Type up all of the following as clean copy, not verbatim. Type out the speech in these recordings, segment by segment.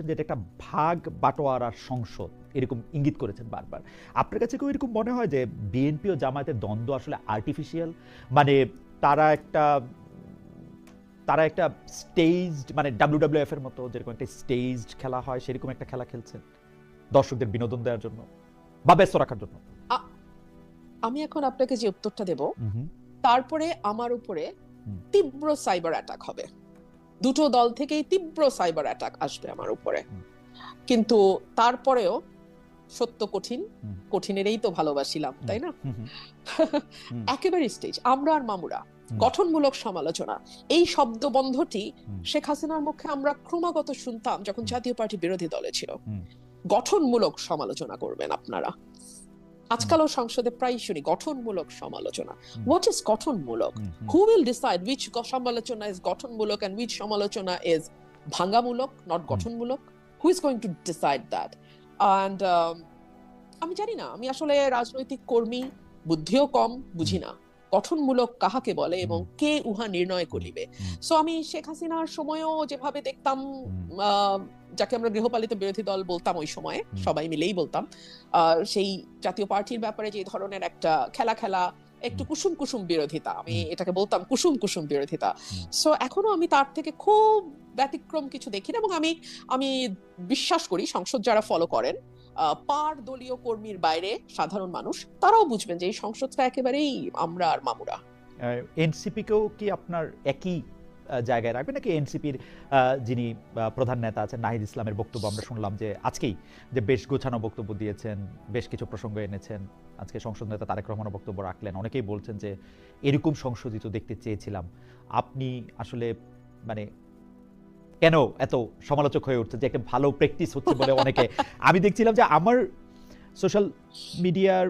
যে এটা একটা ভাগ বাটোয়ারার সংসদ এরকম ইঙ্গিত করেছেন বারবার। আপনার কাছে কেউ এরকম মনে হয় যে বিএনপি ও জামায়াতের দ্বন্দ্ব আসলে আর্টিফিশিয়াল, মানে তারা একটা তারা একটা স্টেজড, মানে ডাব্লিউডাব্লিউএফ এর মতো যেরকম একটা স্টেজড খেলা হয় সেরকম একটা খেলা খেলছেন দর্শকদের বিনোদন দেওয়ার জন্য বা ব্যস্ত রাখার জন্য? আমি এখন আপনাকে যে উত্তরটা দেব, তারপরে আমার উপরে তীব্র সাইবার অ্যাটাক হবে। দুটো দল থেকেই তীব্র সাইবার অ্যাটাক আসবে আমার উপরে, কিন্তু তারপরেও সত্য কঠিন, কঠিনেরই তো ভালোবাসিলাম, তাই না? একেবারে স্টেজ আমরা আর মামুরা গঠনমূলক সমালোচনা, এই শব্দবন্ধটি শেখ হাসিনার মুখে আমরা ক্রমাগত শুনতাম যখন জাতীয় পার্টি বিরোধী দলে ছিল। গঠনমূলক সমালোচনা করবেন আপনারা, আজকালও সংসদে প্রায় শুনি গঠনমূলক সমালোচনা। হোয়াট ইজ গঠনমূলক? হু উইল ডিসাইড হুইচ সমালোচনা ইজ গঠনমূলক এন্ড হুইচ সমালোচনা ইজ ভাঙ্গামূলক, নট গঠনমূলক? Who is going to decide that? And আমি জানি না, আমি আসলে রাজনৈতিক কর্মী, বুদ্ধিও কম, বুঝি না গঠনমূলক কাহাকে বলে এবং কে উহা নির্ণয় করিবে। সো আমি শেখ হাসিনার সময়ও যেভাবে দেখতাম, যাকে আমরা গৃহপালিত বিরোধী দল বলতাম ওই সময়ে, সবাই মিলেই বলতাম, সেই জাতীয় পার্টির ব্যাপারে যে ধরনের একটা খেলা একটু কুসুম কুসুম বিরোধিতা, আমি এটাকে বলতাম কুসুম কুসুম বিরোধিতা। সো এখনো আমি তার থেকে খুব ব্যতিক্রম কিছু দেখি না, এবং আমি বিশ্বাস করি সংসদ যারা ফলো করেন, পার দলীয় কর্মীর বাইরে সাধারণ মানুষ, তারাও বুঝবেন যে এই সংসদটা একেবারেই আমরা আর মামুরা। এনসিপি কেও কি আপনার একই জায়গায় রাখবে নাকি? এনসিপির যিনি প্রধান নেতা আছেন নাহিদ ইসলামের বক্তব্য আমরা শুনলাম যে আজকেই যে বেশ গোছানো বক্তব্য দিয়েছেন, বেশ কিছু প্রসঙ্গ এনেছেন। আজকে সংসদ নেতা তারেক রহমানের বক্তব্য রাখলেন। অনেকেই বলছেন যে এরকম সংশোধিত দেখতে চেয়েছিলাম। আপনি আসলে মানে কেন এত সমালোচক হয়ে উঠছে যে একটা ভালো প্র্যাকটিস হচ্ছে বলে অনেকে? আমি দেখছিলাম যে আমার সোশ্যাল মিডিয়ার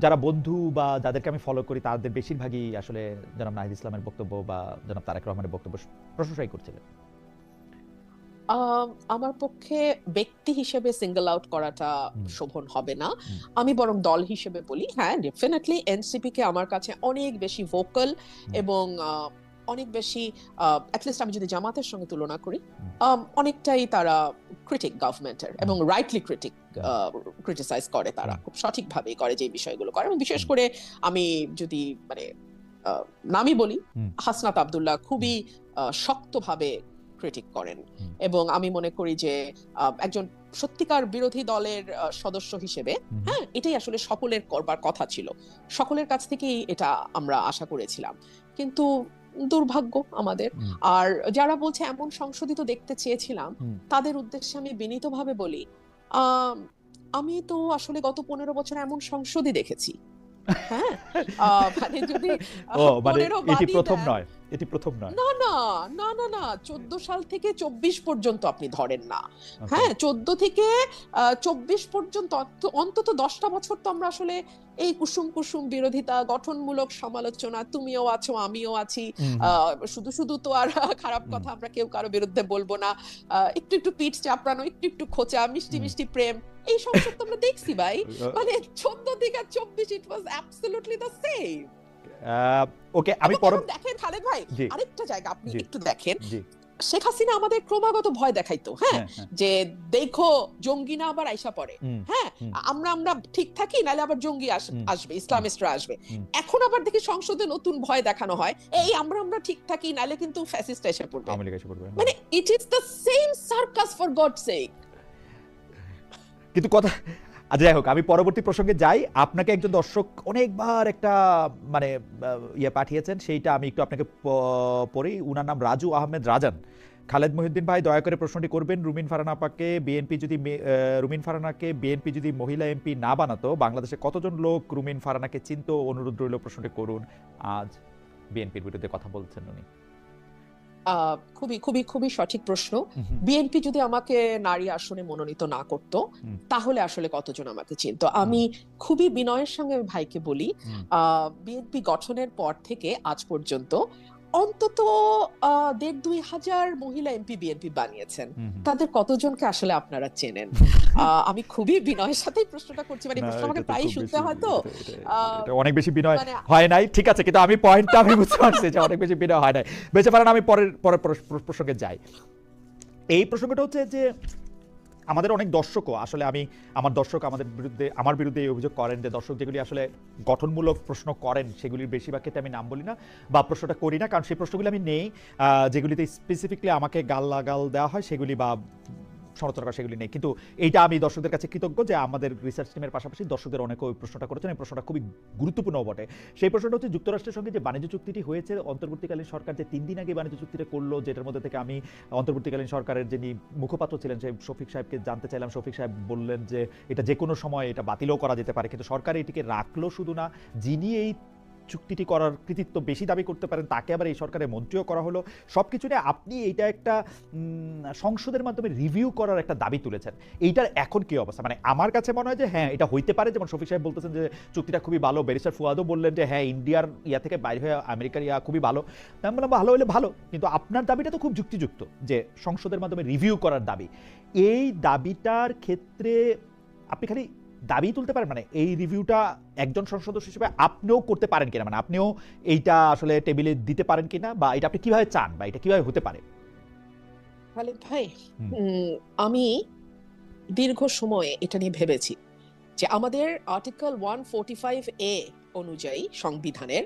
যারা বন্ধু বা যাদেরকে আমি ফলো করি তাদের বেশিরভাগই আসলে জনাব নাহিদ ইসলামের বক্তব্য বা জনাব তারেক রহমানের বক্তব্য প্রশংসাই করছিলেন। আমার পক্ষে ব্যক্তি হিসেবে সিঙ্গল আউট করাটা শোভন হবে না। আমি বরং দল হিসেবে বলি, হ্যাঁ ডেফিনেটলি এনসিপি কে আমার কাছে অনেক বেশি ভোকাল এবং অনেক বেশি, অ্যাটলিস্ট আমি যদি জামাতের সঙ্গে তুলনা করি, অনেকটাই তারা ক্রিটিক গভর্নমেন্টের, এবং রাইটলি ক্রিটিসাইজ করে, তারা খুব সঠিকভাবেই করে যে বিষয়গুলো করে। এবং বিশেষ করে আমি যদি মানে নামই বলি, হাসনাত আব্দুল্লাহ খুবই শক্তভাবে ক্রিটিক করেন, এবং আমি মনে করি যে একজন সত্যিকার বিরোধী দলের সদস্য হিসেবে, হ্যাঁ এটাই আসলে সকলের করবার কথা ছিল, সকলের কাছ থেকেই এটা আমরা আশা করেছিলাম। কিন্তু দুর্ভাগ্য আমাদের। আর যারা বলছে এমন সংশোধিত দেখতে চেয়েছিলাম, তাদের উদ্দেশ্যে আমি বিনীতভাবে বলি, আমি তো আসলে গত 15 বছর এমন সংসদই দেখেছি। হ্যাঁ, মানে যদি 15 এটি প্রথম নয়, এটি প্রথম নয়। না না না না না 14 সাল থেকে 24 পর্যন্ত আপনি ধরেন না, হ্যাঁ 14 থেকে 24 পর্যন্ত অন্তত 10টা বছর তো আমরা আসলে এই কুসুম কুসুম বিরোধিতা, গঠনমূলক সমালোচনা, তুমিও আছো আমিও আছি, শুধু শুধু তো আর খারাপ কথা আমরা কেউ কারো বিরুদ্ধে বলবো না, একটু একটু পিঠ চাপড়ানো, একটু একটু খোঁচা, মিষ্টি মিষ্টি প্রেম, এই সংসদ তো আমরা দেখছি ভাই। মানে 14 থেকে 24 ইট ওয়াজ অ্যাবসলিউটলি দ্য সেম। ওকে, আমি দেখেন খালেদ ভাই, আরেকটা জায়গা আপনি একটু দেখেন, শেখ হাসিনা আমাদের ক্রমাগত ভয় দেখাইতো, হ্যাঁ যে দেখো জঙ্গি না আবার আইসা পড়ে, হ্যাঁ আমরা ঠিক থাকি নাহলে আবার জঙ্গি আসবে, ইসলামিস্টরা আসবে। এখন আবার দেখি সংসদে নতুন ভয় দেখানো হয়, এই আমরা ঠিক থাকি নাহলে কিন্তু ফ্যাসিস্ট এসে পড়বে। মানে it is the same circus for God sake. কিন্তু কথা যাই হোক, আমি পরবর্তী প্রসঙ্গে যাই। আপনাকে একজন দর্শক অনেকবার একটা মানে ইয়ে পাঠিয়েছেন, সেইটা আমি একটু আপনাকে পড়ি। উনার নাম রাজু আহমেদ রাজান। খালেদ মহিউদ্দিন ভাই দয়া করে প্রশ্নটি করবেন, রুমিন ফারহানাকে বিএনপি যদি মহিলা এমপি না বানাতো, বাংলাদেশে কতজন লোক রুমিন ফারহানাকে চিনত? অনুরোধ রইল প্রশ্নটি করুন। আজ বিএনপির বিরুদ্ধে কথা বলছেন উনি। খুবই খুবই খুবই সঠিক প্রশ্ন। বিএনপি যদি আমাকে নারী আসনে মনোনীত না করত, তাহলে আসলে কতজন আমাকে চিনত? আমি খুবই বিনয়ের সঙ্গে ভাইকে বলি, বিএনপি গঠনের পর থেকে আজ পর্যন্ত অন্তত 1,500-2,000 মহিলা এমপি বিএনপি বানিয়েছেন। তাদের কতজনকে আসলে আপনারা চেনেন? আমি খুবই বিনয়ের সাথেই প্রশ্নটা করছি, মানে প্রশ্ন আমাকে প্রায় শুনতে হয়, তো অনেক বেশি বিনয় হয় নাই, ঠিক আছে, কিন্তু আমি পয়েন্টটা আমি বুঝতে পারছি যে অনেক বেশি বিনয় হয় নাই। বেঁচে পারেন, আমি পরের প্রসঙ্গে যাই। এই প্রসঙ্গটা হচ্ছে যে আমাদের অনেক দর্শকও আসলে আমার দর্শক আমার বিরুদ্ধে এই অভিযোগ করেন যে দর্শক যেগুলি আসলে গঠনমূলক প্রশ্ন করেন সেগুলির বেশিরভাগ ক্ষেত্রে আমি নাম বলি না বা প্রশ্নটা করি না, কারণ সেই প্রশ্নগুলি আমি নেই যেগুলিতে স্পেসিফিকলি আমাকে গাল দেওয়া হয় সেগুলি বা সমালোচনা করা সেগুলি নেই। কিন্তু এইটা আমি দর্শকদের কাছে কৃতজ্ঞ যে আমাদের রিসার্চ টিমের পাশাপাশি দর্শকদের অনেকে ওই প্রশ্নটা করেছেন। এই প্রশ্নটা খুবই গুরুত্বপূর্ণ বটে। সেই প্রশ্নটা হচ্ছে যুক্তরাষ্ট্রের সঙ্গে যে বাণিজ্য চুক্তিটি হয়েছে, অন্তর্বর্তীকালীন সরকার যে 3 দিন আগে বাণিজ্য চুক্তিটা করলো, যেটার মধ্যে থেকে আমি অন্তর্বর্তীকালীন সরকারের যিনি মুখপাত্র ছিলেন সেই শফিক সাহেবকে জানতে চাইলাম। শফিক সাহেব বললেন যে এটা যে কোনো সময় এটা বাতিলও করা যেতে পারে, কিন্তু সরকার এটিকে রাখলো শুধু না, যিনি এই চুক্তিটি করার কৃতিত্ব বেশি দাবি করতে পারেন তাকে আবার এই সরকারের মন্ত্রীও করা হলো। সব কিছু নিয়ে আপনি এইটা একটা সংসদের মাধ্যমে রিভিউ করার একটা দাবি তুলেছেন। এইটার এখন কি অবস্থা? মানে আমার কাছে মনে হয় যে হ্যাঁ এটা হইতে পারে, যেমন শফিক সাহেব বলতেছেন যে চুক্তিটা খুবই ভালো, ব্যারিস্টার ফুয়াদও বললেন যে হ্যাঁ ইন্ডিয়ার ইয়া থেকে বাইরে হয়ে আমেরিকার ইয়া খুবই ভালো। আমি বললাম ভালো হলে ভালো, কিন্তু আপনার দাবিটা তো খুব যুক্তিযুক্ত যে সংসদের মাধ্যমে রিভিউ করার দাবি। এই দাবিটার ক্ষেত্রে আপনি খালি দাবি তুলতে পারেন, মানে এই রিভিউটা একজন সংসদ সদস্য হিসেবে আপনিও করতে পারেন কিনা, মানে আপনিও এইটা আসলে টেবিলে দিতে পারেন কিনা, বা এটা আপনি কিভাবে চান বা এটা কিভাবে হতে পারে? খালিদ ভাই, আমি দীর্ঘ সময়ে এটা নিয়ে ভেবেছি যে আমাদের আর্টিকেল 145A অনুযায়ী সংবিধানের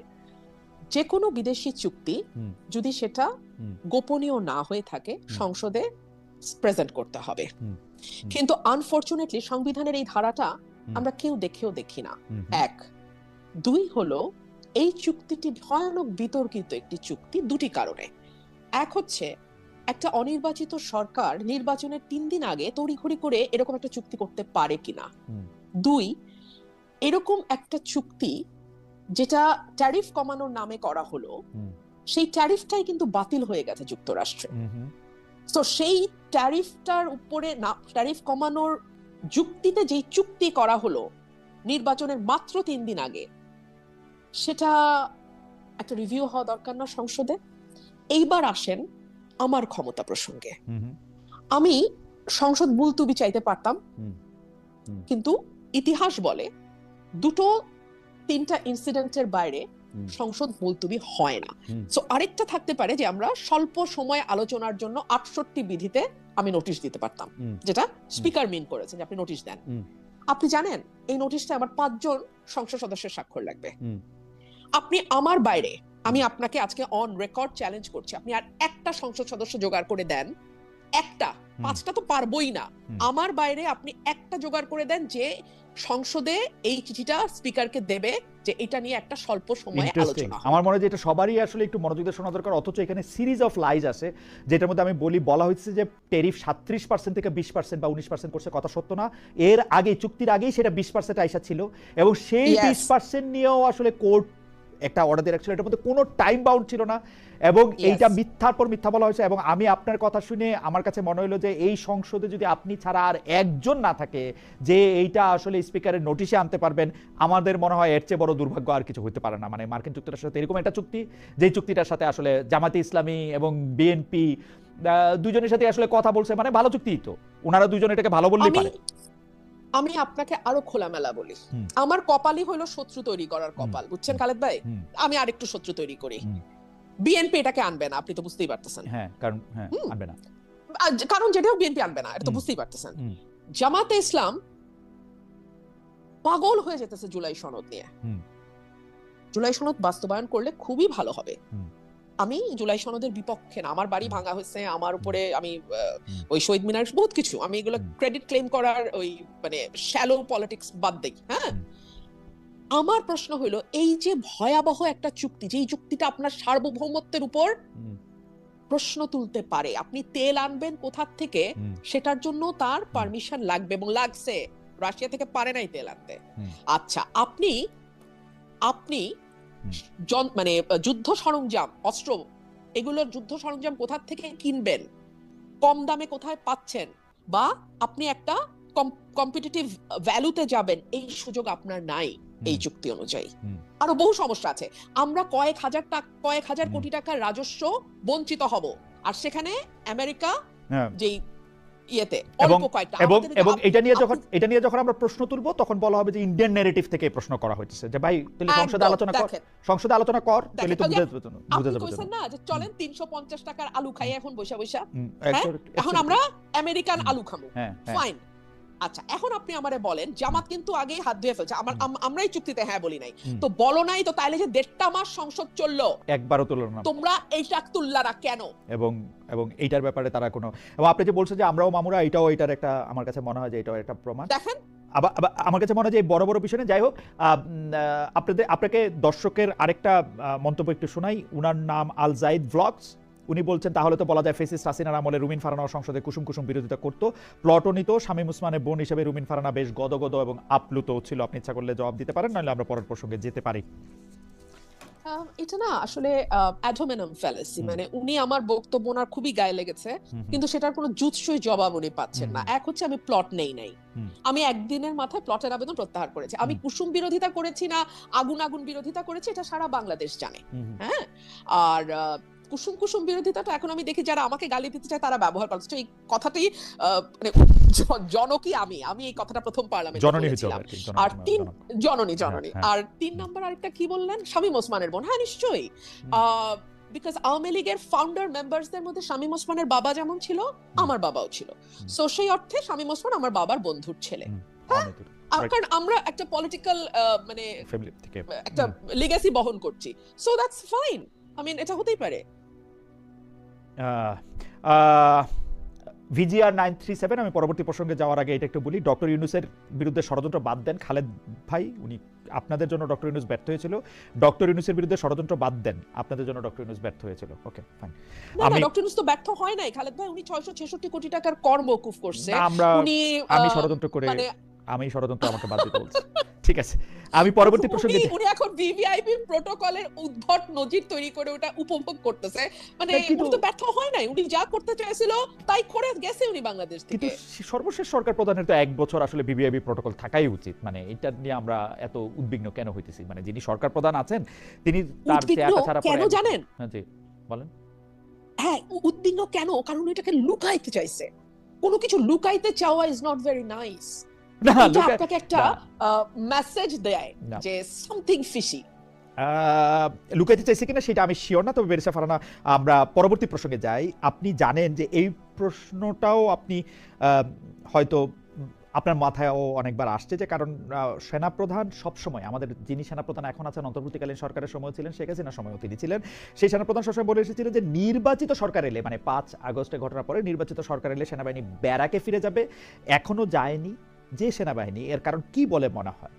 যে কোনো বিদেশি চুক্তি যদি সেটা গোপনীয় না হয়ে থাকে সংসদে প্রেজেন্ট করতে হবে। কিন্তু আনফরচুনেটলি সংবিধানের এই ধারাটা আমরা কেউ দেখেও দেখি না। 1, 2 হলো এই চুক্তিটি ভয়ানক বিতর্কিত একটি চুক্তি দুটি কারণে। এক হচ্ছে একটা অনির্বাচিত সরকার নির্বাচনের 3 দিন আগে তড়িঘড়ি করে এরকম একটা চুক্তি করতে পারে কিনা। 2, এরকম একটা চুক্তি যেটা ট্যারিফ কমানোর নামে করা হলো, সেই ট্যারিফটাই কিন্তু বাতিল হয়ে গেছে যুক্তরাষ্ট্রে। তো সেই ট্যারিফটার উপরে না, ট্যারিফ কমানোর যুক্তিতে যেই চুক্তি করা হলো নির্বাচনের মাত্র 3 দিন আগে, সেটা একটা রিভিউ হওয়া দরকার না সংসদে? এইবার আসেন আমার ক্ষমতা প্রসঙ্গে। আমি সংসদ মুলতুবি চাইতে পারতাম, কিন্তু ইতিহাস বলে 2-3টা ইনসিডেন্টের বাইরে সংসদ মুলতুবি হয় না। সো আরেকটা থাকতে পারে যে আমরা স্বল্প সময় আলোচনার জন্য 68 বিধিতে আমি নোটিশ দিতে পারতাম, যেটা স্পিকার মিন করেছেন যে আপনি নোটিশ দেন। আপনি জানেন এই নোটিশটা আমার 5 জন সংসদ সদস্যের স্বাক্ষর লাগবে। আপনি আমার বাইরে, আমি আপনাকে আজকে অন রেকর্ড চ্যালেঞ্জ করছি, আপনি আর একটা সংসদ সদস্য জোগাড় করে দেন, একটা, 5টা তো পারবোই না, আমার বাইরে আপনি একটা জোগাড় করে দেন যে সংসদে এই চিঠিটা স্পিকারকে দেবে যে এটা নিয়ে একটা স্বল্প সময়ে আলোচনা। আমার মনে হয় যে এটা সবারই আসলে একটু মনোযোগ দিয়ে শোনা দরকার। অথচ এখানে সিরিজ অফ লাইজ আছে, যেটার মধ্যে আমি বলা হয়েছে যে ট্যারিফ 37% থেকে 20% বা 19% করছে, কথা সত্য না। এর আগে চুক্তির আগেই সেটা 20% আইসা ছিল, এবং সেই 20% নিয়েও আসলে কোর্ট একটা অর্ডার দিয়ে রাখছিল, এটার মধ্যে কোনো টাইম বাউন্ড ছিল না, এবং এইটা মিথ্যার পর মিথ্যা বলা হয়েছে। এবং আমি আপনার কথা শুনে আমার কাছে মনে হলো যে এই সংসদে যদি আপনি ছাড়া আর একজন না থাকে যে এইটা আসলে স্পিকারের নোটিশে আনতে পারবেন, আমাদের মনে হয় এর চেয়ে বড় দুর্ভাগ্য আর কিছু হতে পারে না। মানে মার্কিন যুক্তরাষ্ট্রের সাথে এরকম একটা চুক্তি, যে চুক্তিটার সাথে আসলে জামাতে ইসলামী এবং বিএনপি দুজনের সাথে আসলে কথা বলছে, মানে ভালো চুক্তি তো, ওনারা দুজন এটাকে ভালো বললেই পারে। আমি আপনাকে আরো খোলামেলা বলি, আমার কপালই হলো শত্রু তৈরি করার কপাল, বুঝছেন খালেদ ভাই? আমি আরেকটু শত্রু তৈরি করি। বিএনপি এটাকে আনবে না, আপনি তো বুঝতেই পারতেছেন। হ্যাঁ, কারণ আনবে না, কারণ যেটাও বিএনপি আনবে না, এটা তো বুঝতেই পারতেছেন। জামাতে ইসলাম পাগল হয়ে যেতেছে জুলাই সনদ নিয়ে। জুলাই সনদ বাস্তবায়ন করলে খুবই ভালো হবে। আমি জুলাই সনদের বিপক্ষে না, আমার বাড়ি ভাঙা হয়েছে, আমার উপরে আমি ওই শহীদ মিনার বহুত কিছু, আমি এগুলো ক্রেডিট ক্লেম করার ওই মানে শ্যালো পলিটিক্স বাদ দেই। হ্যাঁ, আমার প্রশ্ন হলো এই যে ভয়াবহ একটা চুক্তি, যেই চুক্তিটা আপনার সার্বভৌমত্বের উপর প্রশ্ন তুলতে পারে, আপনি তেল আনবেন কোথা থেকে সেটার জন্য তার পারমিশন লাগবে, এবং লাগছে, রাশিয়া থেকে পারে নাই তেল আনতে। আচ্ছা, আপনি মানে যুদ্ধ সরঞ্জাম, অস্ত্র, এগুলোর যুদ্ধ সরঞ্জাম কোথা থেকে কিনবেন, কম দামে কোথায় পাচ্ছেন, বা আপনি একটা কম্পিটিটিভ ভ্যালুতে যাবেন, এই সুযোগ আপনার নাই এই চুক্তি অনুযায়ী। আরো বহু সমস্যা আছে, আমরা কয়েক হাজার কোটি টাকার রাজস্ব বঞ্চিত হব, আর সেখানে আমেরিকা যেই ইয়েতে এবং অল্প কয়েকটা এবং আমাদের এবং এটা নিয়ে যখন আমরা প্রশ্ন তুলবো তখন বলা হবে যে ইন্ডিয়ান ন্যারেটিভ থেকে প্রশ্ন করা হচ্ছে যে ভাই তাহলে সংসদে আলোচনা কর তাহলে তো বুঝে যাবে কইছেন না যে চলেন 350 টাকার আলু খাই এখন বৈশা বৈশা, এখন আমরা আমেরিকান আলু খাবো, ফাইন। আচ্ছা, এখন আপনি আমারে বলেন জামাত কিন্তু আগেই হাত ধুয়ে ফেলছে, আমরাই চুক্তিতে হ্যাঁ বলি নাই, তো বলো নাই তো তাইলে যে 1.5 মাস সংসদ চললো একবারও তুললো না, তোমরা এইটা তুললা না কেন? এবং এইটার ব্যাপারে তারা কোনো, এবং আপনি যে বলছেন যে আমরাও মামুরা, এটার একটা আমার কাছে মনে হয় যে এটাও একটা প্রমাণ। দেখেন আবার আমার কাছে মনে হয় যে বড় বড় বিষয় যাই হোক, আপনাকে দর্শকের আরেকটা মন্তব্য একটু শোনাই। উনার নাম আল জাইদ ব্লগস। উনি বলছেন তাহলে তো বলা যায় ফেসিস্ট হাসিনার আমলে রুমিন ফারহানা সংসদে কুসুম কুসুম বিরোধিতা করতো, প্লটও নিত। শামীম ওসমানের বোন হিসেবে রুমিন ফারহানা বেশ গদগদ এবং আপ্লুত ছিল। আপনি ইচ্ছা করলে জবাব দিতে পারেন, নাহলে আমরা পরের প্রসঙ্গে যেতে পারি। এটা না আসলে অ্যাডোমেনাম ফ্যালাসি, মানে উনি আমার বক্তব্য ওনার খুবই গায়ে লেগেছে, কিন্তু সেটার কোনো জুৎসই জবাব উনি পাচ্ছেন না। এক হচ্ছে আমি প্লট নেই নাই, আমি একদিনের মাথায় প্লটের আবেদন প্রত্যাহার করেছি। আমি কুসুম বিরোধিতা করেছি না আগুন আগুন বিরোধিতা করেছি, এটা সারা বাংলাদেশ জানে। হ্যাঁ, আর কুসুম কুসুম বিরোধিতাটা এখন আমি দেখি যারা আমাকে গালি দিতে চায় তারা ব্যবহার করছে। এই কথাটাই মানে জনকই আমি এই কথাটা প্রথম পার্লামেন্টে বলেছিলাম। আর জননী আর 3 নাম্বার আরেকটা কি বললেন, শামীম ওসমানের বোন। হ্যাঁ নিশ্চয়ই, বিকজ আওয়ামী লীগের ফাউন্ডার মেম্বারসদের মধ্যে শামীম ওসমানের বাবা যেমন ছিল আমার বাবাও ছিল, সো সেই অর্থে শামীম ওসমান আমার বাবার বন্ধুর ছেলে। হ্যাঁ, কারণ আমরা একটা পলিটিক্যাল মানে একটা লিগ্যাসি বহন করছি, so that's fine. I mean, এটা হতেই পারে। VGR 937, আমি পরবর্তী প্রসঙ্গে যাওয়ার আগে এটা একটু বলি। ডক্টর ইউনূসের বিরুদ্ধে ষড়যন্ত্র বাদ দেন খালেদ ভাই, উনি আপনাদের জন্য ডক্টর ইউনূস ব্যর্থ হয়েছিল। ডক্টর ইউনূসের বিরুদ্ধে ষড়যন্ত্র বাদ দেন, আপনাদের জন্য ডক্টর ইউনূস ব্যর্থ হয়েছিল। Okay fine. না, ডক্টর ইউনূস তো ব্যর্থ হয় নাই খালেদ ভাই, উনি 666 কোটি টাকার কর মওকুফ করছে। আমি ষড়যন্ত্র করে আমি ষড়যন্ত্র আমাকে বাদ দিতে বলছি। ঠিক আছে, আমি পরবর্তী প্রসঙ্গে উনি এখন ভিভিআইপি প্রটোকলের উদ্ভট নজির তৈরি করে ওটা উপভোগ করতেছে, মানে উনি তো ব্যর্থ হয় নাই, উনি যা করতে চাইছিল তাই করে গেছে উনি বাংলাদেশ থেকে। কিন্তু সর্বশেষ সরকার প্রধানের তো 1 বছর আসলে ভিভিআইপি প্রটোকল থাকাই উচিত, মানে এটা নিয়ে আমরা এত উদ্বিগ্ন কেন হইতেছি? মানে যিনি সরকার প্রধান আছেন তিনি তার চেয়ারটা ছাড়া কেন জানেন? হ্যাঁ জি বলেন। হ্যাঁ, উদ্বিগ্ন কেন? কারণ এটাকে লুকাইতে চাইছে। কোনো কিছু লুকাইতে চাওয়া ইজ নট ভেরি নাইস। আপনাকে একটা মেসেজ দেয় যে সামথিং ফিশি। লুকাইতে চাইছে কিনা সেটা আমি শিওর না, তবে বেরিসা ফারহানা আমরা পরবর্তী প্রসঙ্গে যাই। আপনি জানেন যে এই প্রশ্নটাও আপনি হয়তো আপনার মাথায়ও অনেকবার আসছে, যে কারণ সেনাপ্রধান সবসময়, আমাদের যিনি সেনাপ্রধান এখন আছেন অন্তর্বর্তীকালীন সরকারের সময় ছিলেন, শেখ হাসিনার সময়ও তিনি ছিলেন, সেই সেনাপ্রধান সবসময় বলে এসেছিলেন যে নির্বাচিত সরকার এলে, মানে 5 আগস্টের ঘটনার পরে নির্বাচিত সরকার এলে সেনাবাহিনী ব্যারাকে ফিরে যাবে। এখনো যায়নি যে সেনাবাহিনী, এর কারণ কি বলে মনে হয়?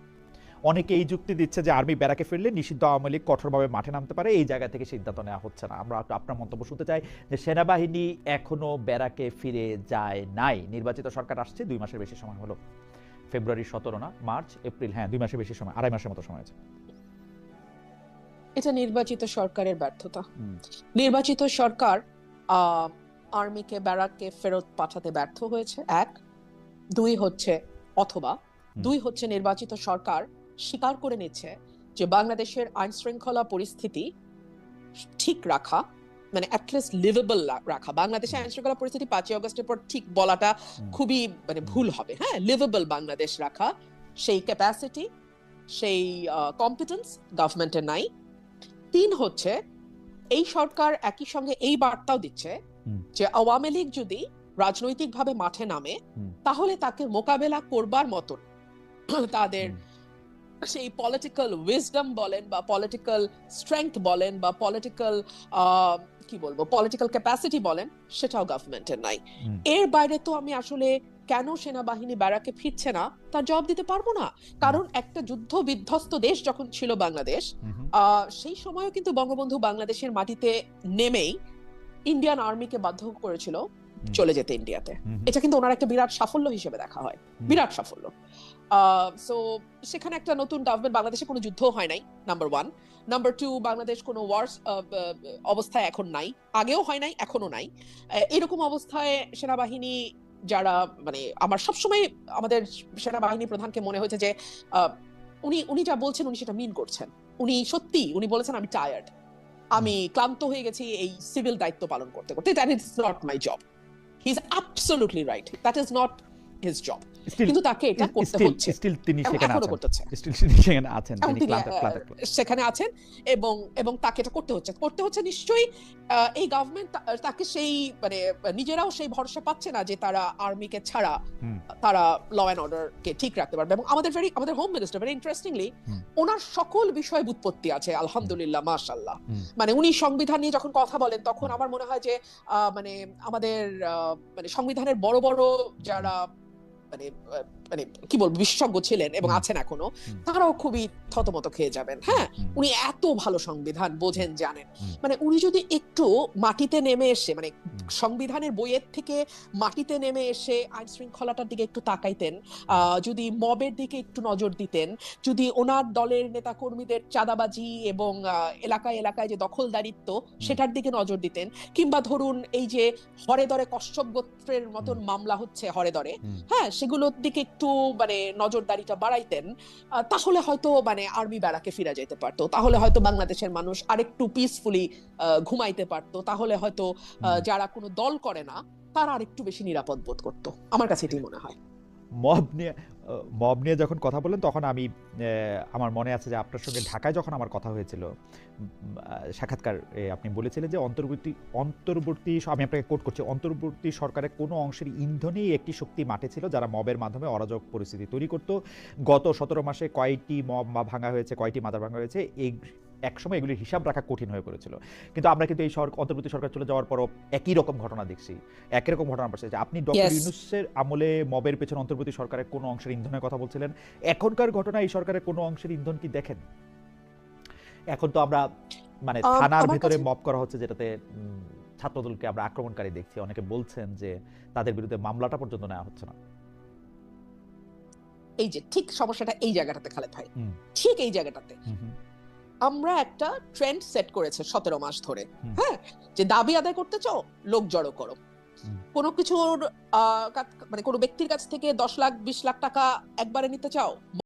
অনেকে এই যুক্তি দিচ্ছে যে আর্মি ব্যারাকে ফিরলে নিষিদ্ধ আওয়ামী লীগ কঠোরভাবে মাঠে নামতে পারে, এই জায়গা থেকে সিদ্ধান্ত নেওয়া হচ্ছে না। আমরা আপনার মন্তব্য শুনতে চাই যে সেনাবাহিনী এখনো ব্যারাকে ফিরে যায় নাই। নির্বাচিত সরকার আসছে 2 মাসের বেশি সময় হলো, ফেব্রুয়ারি 17 না মার্চ এপ্রিল, হ্যাঁ 2 মাসের বেশি সময়, 2.5 মাসের মতো সময় আছে। এটা নির্বাচিত সরকারের ব্যর্থতা। নির্বাচিত সরকার আর্মিকে ব্যারাকে ফেরত পাঠাতে ব্যর্থ হয়েছে, 1। 2 হচ্ছে অথবা 2 হচ্ছে নির্বাচিত সরকার স্বীকার করে নিচ্ছে যে বাংলাদেশের আইন শৃঙ্খলা পরিস্থিতি ঠিক রাখা, মানে অ্যাটলিস্ট লিভেবল রাখা। বাংলাদেশের আইন শৃঙ্খলা পরিস্থিতি 5 আগস্টের পর ঠিক বলাটা খুবই মানে ভুল হবে। হ্যাঁ, লিভেবল বাংলাদেশ রাখা, সেই ক্যাপাসিটি, সেই কম্পিটেন্স গভর্নমেন্টের নাই। 3 হচ্ছে এই সরকার একই সঙ্গে এই বার্তাও দিচ্ছে যে আওয়ামী লীগ যদি রাজনৈতিকভাবে মাঠে নামে তাহলে তাকে মোকাবেলা করবার মতন তাদের সেই পলিটিক্যাল উইজডম বলেন বা পলিটিক্যাল স্ট্রেংথ বলেন বা পলিটিক্যাল কি বলবো পলিটিক্যাল ক্যাপাসিটি বলেন, সেটাও গভর্নমেন্টের নাই। এর বাইরে তো আমি আসলে কেন সেনাবাহিনী ব্যারাকে ফিরছে না তার জবাব দিতে পারবো না। কারণ একটা যুদ্ধ বিধ্বস্ত দেশ যখন ছিল বাংলাদেশ, সেই সময়ও কিন্তু বঙ্গবন্ধু বাংলাদেশের মাটিতে নেমেই ইন্ডিয়ান আর্মিকে বাধ্য করেছিল চলে যেতে ইন্ডিয়াতে। এটা কিন্তু ওনার একটা বিরাট সাফল্য হিসেবে দেখা হয়, বিরাট সাফল্য। সো সেখানে একটা নতুন গভর্নমেন্ট, বাংলাদেশে কোনো যুদ্ধ হয় নাই, নাম্বার 1। নাম্বার 2, বাংলাদেশ কোনো ওয়ার অবস্থায় এখন নাই, আগেও হয় নাই, এখনো নাই। এরকম অবস্থায় সেনাবাহিনী যারা, মানে আমার সবসময় আমাদের সেনাবাহিনী প্রধানকে মনে হয়েছে যে উনি যা বলছেন উনি সেটা মিন করছেন। উনি বলেছেন আমি টায়ার্ড, আমি ক্লান্ত হয়ে গেছি এই সিভিল দায়িত্ব পালন করতে করতে, that is not my job. He is absolutely right, that is not his job, Still- কিন্তু তাকে এটা করতে still- হচ্ছে, still তিনি এবং সেখানে এখনো আছেন। করতেছে। Still তিনি সেখানে আছেন, এবং তিনি তিনি ক্লান্তে। সেখানে আছেন, এবং তাকে এটা করতে হচ্ছে নিশ্চয়ই। এই গভর্নমেন্ট তাকে সেই মানে নিজেরাও সেই ভরসা পাচ্ছে না যে তারা আর্মিকে ছাড়া তারা ল অ্যান্ড অর্ডার কে ঠিক রাখতে পারবে। এবং আমাদের হোম মিনিস্টার ভেরি ইন্টারেস্টিংলি ওনার সকল বিষয়ে বুৎপত্তি আছে, আলহামদুলিল্লাহ, মাশাআল্লাহ। মানে উনি সংবিধান নিয়ে যখন কথা বলেন তখন আমার মনে হয় যে মানে আমাদের মানে সংবিধানের বড় বড় যারা মানে মানে কি বলবো বিশেষজ্ঞ ছিলেন এবং আছেন এখনো, তারাও খুবই থতমত খেয়ে যাবেন। হ্যাঁ, উনি এত ভালো সংবিধান বোঝেন, জানেন। মানে উনি যদি একটু মাটিতে নেমে এসে, মানে সংবিধানের বইয়ের থেকে মাটিতে নেমে এসে আইন শৃঙ্খলাটার দিকে একটু তাকাইতেন, যদি মবের দিকে একটু নজর দিতেন, যদি ওনার দলের নেতা কর্মীদের চাঁদাবাজি এবং এলাকায় এলাকায় যে দখলদারিত্ব সেটার দিকে নজর দিতেন, কিংবা ধরুন এই যে হরে দরে কশ্যপ গোত্রের মতন মামলা হচ্ছে হরে দরে, হ্যাঁ, সেগুলোর দিকে একটু মানে নজরদারিটা বাড়াইতেন, তাহলে হয়তো মানে আর্মি ব্যারাকে ফিরে যেতে পারতো, তাহলে হয়তো বাংলাদেশের মানুষ আরেকটু পিসফুলি ঘুমাইতে পারতো, তাহলে হয়তো যারা কোনো দল করে না তারা আরেকটু বেশি নিরাপদ বোধ করতো। আমার কাছে এটাই মনে হয়। মব নিয়ে যখন কথা বলেন তখন আমি আমার মনে আছে যে আপনার সঙ্গে ঢাকায় যখন আমার কথা হয়েছিল সাক্ষাৎকার, আপনি বলেছিলেন যে অন্তর্বর্তী আমি আপনাকে কোট করছি, অন্তর্বর্তী সরকারের কোনো অংশের ইন্ধনেই একটি শক্তি মাঠে ছিল যারা মবের মাধ্যমে অরাজক পরিস্থিতি তৈরি করত। গত 17 মাসে কয়টি মব ভাঙা হয়েছে, কয়টি মাজার ভাঙা হয়েছে, এই একসময় এগুলির হিসাব রাখা কঠিন হয়ে পড়েছিল। কিন্তু আমরা কিন্তু এই অন্তর্বর্তী সরকার চলে যাওয়ার পরও একই রকম ঘটনা দেখছি, একই রকম ঘটনা পাচ্ছি। আপনি ডক্টর ইউনূসের আমলে মবের পেছনে অন্তর্বর্তী সরকারের কোনো অংশের ইন্ধনের কথা বলছিলেন, এখনকার ঘটনা এই সরকারের কোনো অংশের ইন্ধন কি দেখেন? এখন তো আমরা মানে থানার ভিতরে মব করা হচ্ছে, যেটাতে ছাত্রদলকে আমরা আক্রমণকারী দেখছি। অনেকে বলছেন যে তাদের বিরুদ্ধে মামলাটা পর্যন্ত নেওয়া হচ্ছে না। এই যে ঠিক সমস্যাটা এই জায়গাটাতে খালেদ ভাই, ঠিক এই জায়গাটাতে আমরা একটা ট্রেন্ড সেট করেছে 17 মাস ধরে, হ্যাঁ, যে দাবি আদায় করতে চাও লোক জড়ো করো, কোনো কিছুর মানে কোনো ব্যক্তির কাছ থেকে 10 লাখ 20 লাখ টাকা একবারে নিতে চাও